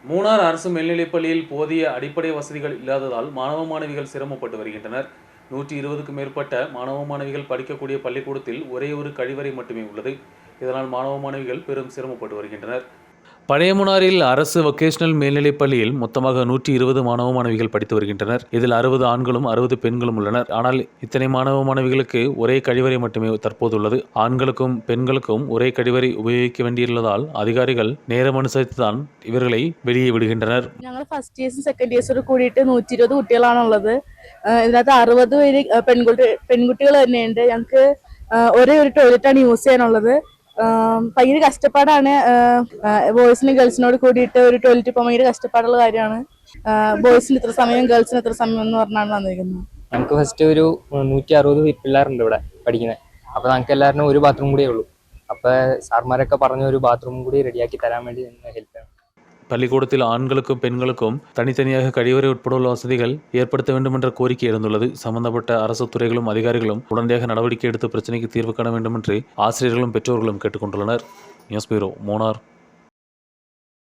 மூணார் அரசு மேல்நிலைப்பள்ளியில் போதிய அடிப்படை வசதிகள் இல்லாததால் மாணவ மாணவிகள் சிரமப்பட்டு வருகின்றனர். 120க்கும் மேற்பட்ட மாணவ மாணவிகள் படிக்கக்கூடிய பள்ளிக்கூடத்தில் ஒரே ஒரு கழிவறை மட்டுமே உள்ளது. இதனால் மாணவ மாணவிகள் பெரும் சிரமப்பட்டு வருகின்றனர். பழையமுனாரில் அரசு வொகேஷனல் மேல்நிலைப் பள்ளியில் மொத்தமாக 120 மாணவ மாணவிகள் படித்து வருகின்றனர். இதில் 60 ஆண்களும் 60 பெண்களும் உள்ளனர். ஆனால் இத்தனை மாணவ மாணவிகளுக்கு ஒரே கழிவறை மட்டுமே தற்போது உள்ளது. ஆண்களுக்கும் பெண்களுக்கும் ஒரே கழிவறை உபயோகிக்க வேண்டியுள்ளதால் அதிகாரிகள் நேரம் அனுசரித்துதான் ഇവരെ വെളിയെ വിടുகின்றனர். ഞങ്ങൾ ഫസ്റ്റ് ഇയേഴ്സും സെക്കൻഡ് ഇയേഴ്സും കൂടിയിട്ട് 120 കുട്ടികളാണുള്ളത്. ഇതിനകത്ത് 60 പേര് പെൺകുട്ടികൾ തന്നെയുണ്ട്. ഞങ്ങൾക്ക് ഒരേ ഒരു ടോയ്ലറ്റാണ് യൂസ് ചെയ്യാനുള്ളത്. ഭയങ്കര കഷ്ടപ്പാടാണ്. ബോയ്സിനും ഗേൾസിനോട് കൂടിയിട്ട് ഒരു ടോയ്ലറ്റ് പോകാൻ ഭയങ്കര കഷ്ടപ്പാടുള്ള കാര്യമാണ്. ബോയ്സിന് ഇത്ര സമയം ഗേൾസിന് ഇത്ര സമയം എന്ന് പറഞ്ഞാണ് വന്നിരിക്കുന്നത്. നമുക്ക് ഫസ്റ്റ് ഒരു 160 പിള്ളേരുണ്ട് ഇവിടെ പഠിക്കുന്നത്. അപ്പോൾ നമുക്ക് എല്ലാവരും ഒരു ബാത്റൂം കൂടിയേ ഉള്ളൂ. അപ്പോൾ സാർമാരൊക്കെ പറഞ്ഞ ഒരു ബാത്റൂം കൂടി റെഡിയാക്കി തരാൻ വേണ്ടി ഹെൽപ്പ് ചെയ്യണം. பள்ளிக்கூடத்தில் ஆண்களுக்கும் பெண்களுக்கும் தனித்தனியாக கழிவறை உட்பட வசதிகள் ஏற்படுத்த வேண்டும் என்ற கோரிக்கை எழுந்துள்ளது. சம்பந்தப்பட்ட அரசு துறைகளும் அதிகாரிகளும் உடனடியாக நடவடிக்கை எடுத்து பிரச்சனைக்கு தீர்வு காண வேண்டும் என்று ஆசிரியர்களும் பெற்றோர்களும் கேட்டுக்கொண்டுள்ளனர். News bureau, Munnar.